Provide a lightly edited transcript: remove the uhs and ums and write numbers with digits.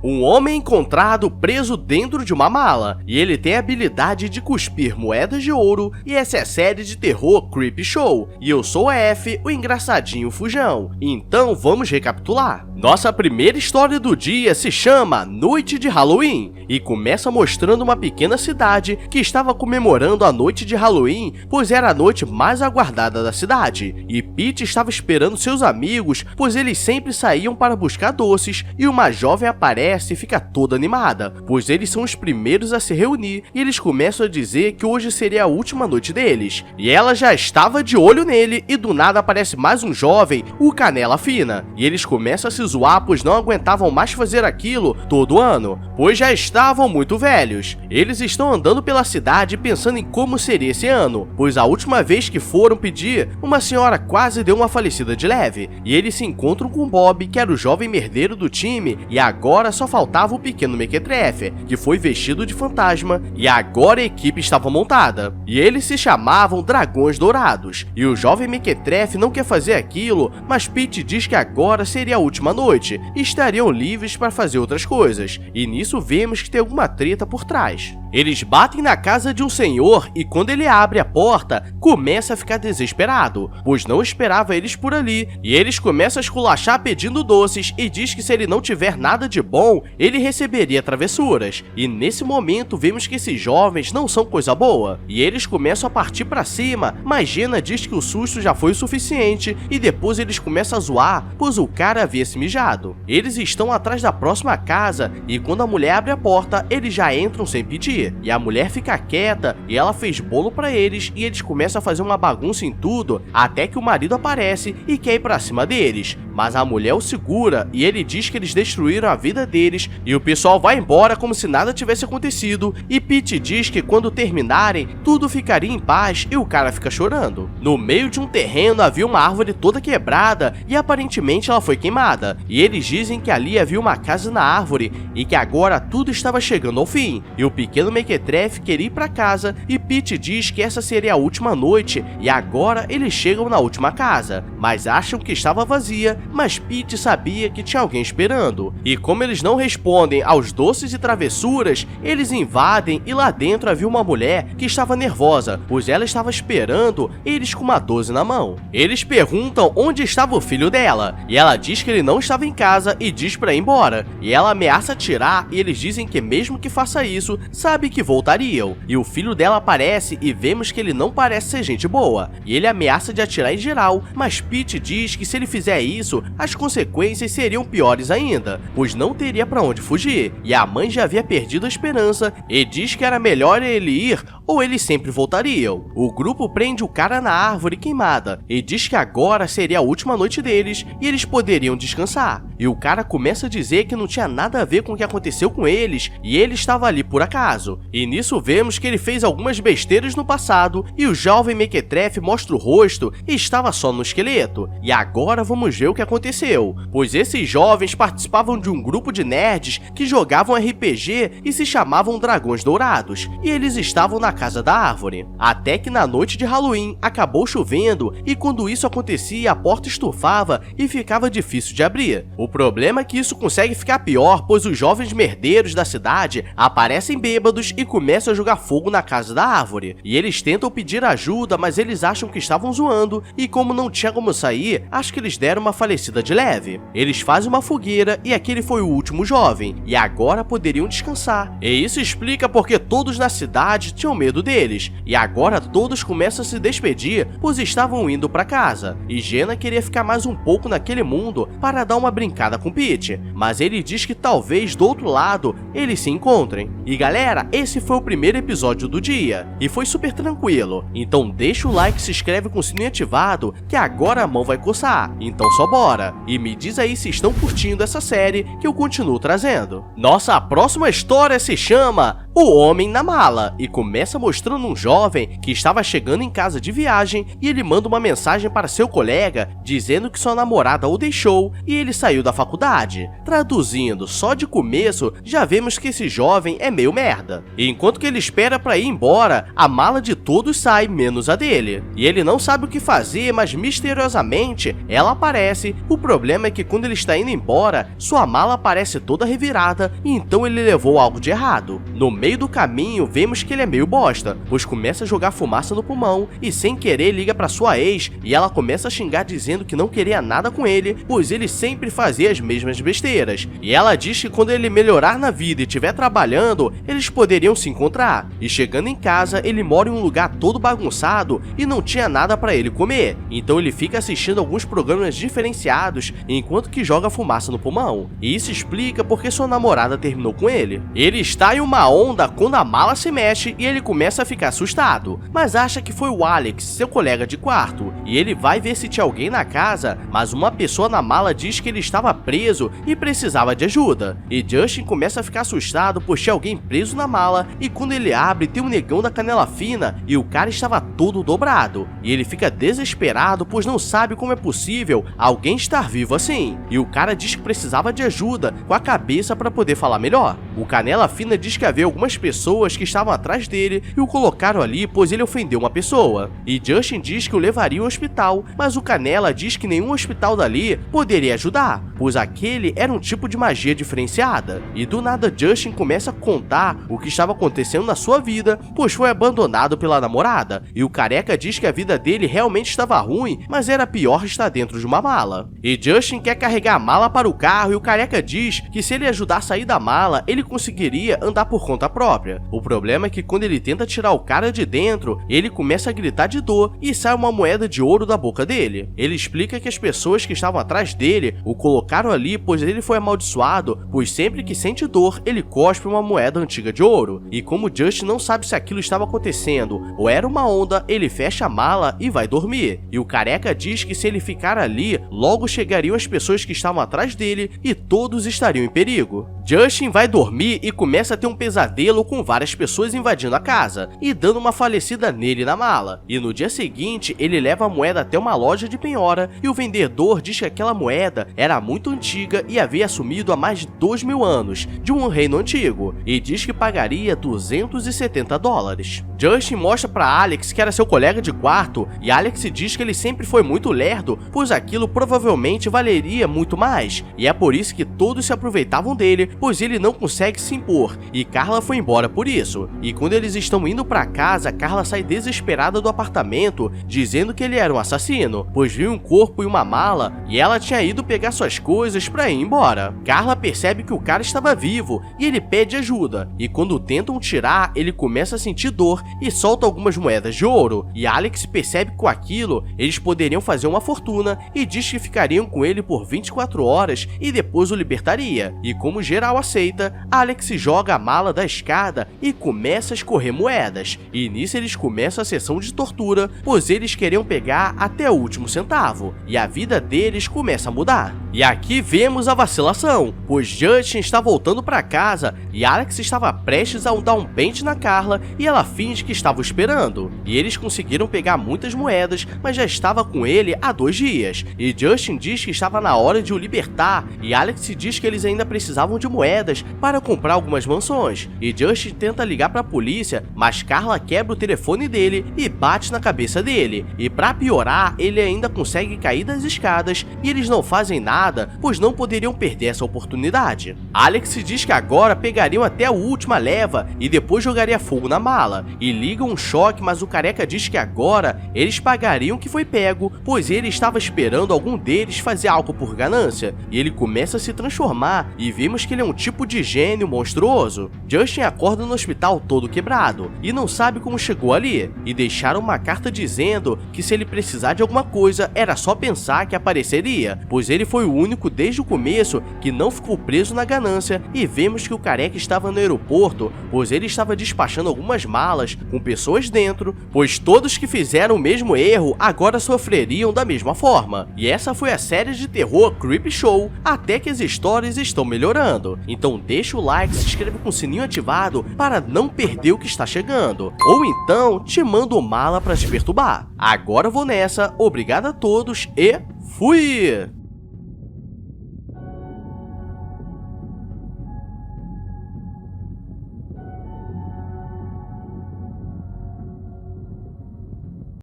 Um homem é encontrado preso dentro de uma mala, e ele tem a habilidade de cuspir moedas de ouro, e essa é a série de terror Creep Show. E eu sou a F, o engraçadinho fujão. Então vamos recapitular. Nossa primeira história do dia se chama Noite de Halloween, e começa mostrando uma pequena cidade que estava comemorando a noite de Halloween, pois era a noite mais aguardada da cidade, e Pete estava esperando seus amigos, pois eles sempre saíam para buscar doces, e uma jovem aparece e fica toda animada, pois eles são os primeiros a se reunir, e eles começam a dizer que hoje seria a última noite deles, e ela já estava de olho nele, e do nada aparece mais um jovem, o Canela Fina, e eles começam a se zoar, pois não aguentavam mais fazer aquilo todo ano, pois já estavam muito velhos. Eles estão andando pela cidade pensando em como seria esse ano, pois a última vez que foram pedir, uma senhora quase deu uma falecida de leve, e eles se encontram com Bob, que era o jovem merdeiro do time, e agora só faltava o pequeno Mequetrefe, que foi vestido de fantasma, e agora a equipe estava montada, e eles se chamavam Dragões Dourados, e o jovem Mequetrefe não quer fazer aquilo, mas Pete diz que agora seria a última noite, e estariam livres para fazer outras coisas, e nisso vemos que tem alguma treta por trás. Eles batem na casa de um senhor e quando ele abre a porta, começa a ficar desesperado, pois não esperava eles por ali, e eles começam a esculachar pedindo doces e diz que se ele não tiver nada de bom, ele receberia travessuras. E nesse momento vemos que esses jovens não são coisa boa, e eles começam a partir pra cima, mas Jenna diz que o susto já foi o suficiente e depois eles começam a zoar, pois o cara havia se mijado. Eles estão atrás da próxima casa e quando a mulher abre a porta, eles já entram sem pedir. E a mulher fica quieta e ela fez bolo pra eles e eles começam a fazer uma bagunça em tudo até que o marido aparece e quer ir pra cima deles. Mas a mulher o segura e ele diz que eles destruíram a vida deles e o pessoal vai embora como se nada tivesse acontecido e Pete diz que quando terminarem, tudo ficaria em paz e o cara fica chorando. No meio de um terreno havia uma árvore toda quebrada e aparentemente ela foi queimada e eles dizem que ali havia uma casa na árvore e que agora tudo estava chegando ao fim e o pequeno Mequetrefe queria ir pra casa e Pete diz que essa seria a última noite e agora eles chegam na última casa, mas acham que estava vazia, mas Pete sabia que tinha alguém esperando. E como eles não respondem aos doces e travessuras, eles invadem e lá dentro havia uma mulher que estava nervosa, pois ela estava esperando eles com uma 12 na mão. Eles perguntam onde estava o filho dela, e ela diz que ele não estava em casa e diz pra ir embora. E ela ameaça atirar e eles dizem que mesmo que faça isso, sabe que voltariam. E o filho dela aparece e vemos que ele não parece ser gente boa, e ele ameaça de atirar em geral, mas Pete diz que se ele fizer isso, as consequências seriam piores ainda, pois não teria pra onde fugir, e a mãe já havia perdido a esperança e diz que era melhor ele ir ou eles sempre voltariam. O grupo prende o cara na árvore queimada e diz que agora seria a última noite deles e eles poderiam descansar. E o cara começa a dizer que não tinha nada a ver com o que aconteceu com eles e ele estava ali por acaso. E nisso vemos que ele fez algumas besteiras no passado e o jovem Mequetrefe mostra o rosto e estava só no esqueleto. E agora vamos ver o que aconteceu, pois esses jovens participavam de um grupo de nerds que jogavam RPG e se chamavam Dragões Dourados, e eles estavam na casa da árvore. Até que na noite de Halloween acabou chovendo e quando isso acontecia a porta estufava e ficava difícil de abrir. O problema é que isso consegue ficar pior, pois os jovens merdeiros da cidade aparecem bêbados e começam a jogar fogo na casa da árvore. E eles tentam pedir ajuda, mas eles acham que estavam zoando e como não tinha como sair, acho que eles deram uma falecida de leve. Eles fazem uma fogueira e aquele foi o último jovem, e agora poderiam descansar. E isso explica porque todos na cidade tinham medo deles, e agora todos começam a se despedir, pois estavam indo pra casa. E Jenna queria ficar mais um pouco naquele mundo para dar uma brincada com Pete, mas ele diz que talvez do outro lado eles se encontrem. E galera, esse foi o primeiro episódio do dia, e foi super tranquilo. Então deixa o like, se inscreve com o sininho ativado, que agora a mão vai coçar. Então só bora! E me diz aí se estão curtindo essa série que eu continuo trazendo. Nossa próxima história se chama O Homem na Mala, e começa mostrando um jovem que estava chegando em casa de viagem e ele manda uma mensagem para seu colega dizendo que sua namorada o deixou e ele saiu da faculdade. Traduzindo, só de começo já vemos que esse jovem é meio merda. E enquanto que ele espera para ir embora, a mala de todos sai, menos a dele. E ele não sabe o que fazer, mas misteriosamente ela aparece. O problema é que quando ele está indo embora, sua mala aparece toda revirada e então ele levou algo de errado. No meio do caminho, vemos que ele é meio bosta, pois começa a jogar fumaça no pulmão e sem querer liga para sua ex e ela começa a xingar dizendo que não queria nada com ele, pois ele sempre fazia as mesmas besteiras. E ela diz que quando ele melhorar na vida e estiver trabalhando, eles poderiam se encontrar. E chegando em casa, ele mora em um lugar todo bagunçado e não tinha nada para ele comer. Então ele fica assistindo alguns programas diferenciados enquanto que joga fumaça no pulmão. E isso explica porque sua namorada terminou com ele. Ele está em uma onda quando a mala se mexe e ele começa a ficar assustado, mas acha que foi o Alex, seu colega de quarto, e ele vai ver se tinha alguém na casa, mas uma pessoa na mala diz que ele estava preso e precisava de ajuda. E Justin começa a ficar assustado pois tinha alguém preso na mala e quando ele abre tem um negão da canela fina e o cara estava todo dobrado. E ele fica desesperado pois não sabe como é possível alguém estar vivo assim. E o cara diz que precisava de ajuda com a cabeça para poder falar melhor. O canela fina diz que havia algumas pessoas que estavam atrás dele e o colocaram ali pois ele ofendeu uma pessoa. E Justin diz que o levaria ao hospital, mas o canela diz que nenhum hospital dali poderia ajudar, pois aquele era um tipo de magia diferenciada. E do nada Justin começa a contar o que estava acontecendo na sua vida, pois foi abandonado pela namorada, e o careca diz que a vida dele realmente estava ruim, mas era pior estar dentro de uma mala. E Justin quer carregar a mala para o carro e o careca diz que se ele ajudar a sair da mala, ele conseguiria andar por conta própria. O problema é que quando ele tenta tirar o cara de dentro, ele começa a gritar de dor e sai uma moeda de ouro da boca dele. Ele explica que as pessoas que estavam atrás dele o colocaram ali pois ele foi amaldiçoado, pois sempre que sente dor, ele cospe uma moeda antiga de ouro. E como Justin não sabe se aquilo estava acontecendo ou era uma onda, ele fecha a mala e vai dormir. E o careca diz que se ele ficar ali, logo chegariam as pessoas que estavam atrás dele e todos estariam em perigo. Justin vai dormir e começa a ter um pesadelo com várias pessoas invadindo a casa e dando uma falecida nele na mala. E no dia seguinte, ele leva a moeda até uma loja de penhora e o vendedor diz que aquela moeda era muito antiga e havia sumido há mais de 2.000 anos, de um reino antigo, e diz que pagaria $270. Justin mostra para Alex que era seu colega de quarto e Alex diz que ele sempre foi muito lerdo, pois aquilo provavelmente valeria muito mais, e é por isso que todos se aproveitavam dele, pois ele não consegue se impor, e Carla foi embora por isso. E quando eles estão indo para casa, Carla sai desesperada do apartamento, dizendo que ele era um assassino, pois viu um corpo e uma mala, e ela tinha ido pegar suas coisas para ir embora. Carla percebe que o cara estava vivo, e ele pede ajuda, e quando tentam tirar, ele começa a sentir dor e solta algumas moedas de ouro, e Alex percebe que com aquilo, eles poderiam fazer uma fortuna, e diz que ficariam com ele por 24 horas e depois o libertaria. E como geral aceita, Alex joga a mala da escada e começa a escorrer moedas, e nisso eles começam a sessão de tortura, pois eles queriam pegar até o último centavo, e a vida deles começa a mudar. E aqui vemos a vacilação, pois Justin está voltando para casa e Alex estava prestes a dar um pente na Carla e ela finge que estava esperando. E eles conseguiram pegar muitas moedas, mas já estava com ele há 2 dias. E Justin diz que estava na hora de o libertar e Alex diz que eles ainda precisavam de moedas para comprar algumas mansões. E Justin tenta ligar para a polícia, mas Carla quebra o telefone dele e bate na cabeça dele. E para piorar, ele ainda consegue cair das escadas e eles não fazem nada, pois não poderiam perder essa oportunidade. Alex diz que agora pegariam até a última leva e depois jogaria fogo na mala. E liga um choque, mas o careca diz que agora eles pagariam o que foi pego, pois ele estava esperando algum deles fazer algo por ganância. E ele começa a se transformar e vemos que ele é um tipo de gênio monstruoso. Justin acorda no hospital todo quebrado e não sabe como chegou ali. E deixaram uma carta dizendo que se ele precisar de alguma coisa era só pensar que apareceria, pois ele foi o o único desde o começo que não ficou preso na ganância, e vemos que o Careca estava no aeroporto, pois ele estava despachando algumas malas com pessoas dentro, pois todos que fizeram o mesmo erro agora sofreriam da mesma forma. E essa foi a série de terror Creepshow, até que as histórias estão melhorando. Então deixa o like, se inscreve com o sininho ativado para não perder o que está chegando. Ou então te mando mala para te perturbar. Agora eu vou nessa, obrigado a todos e fui!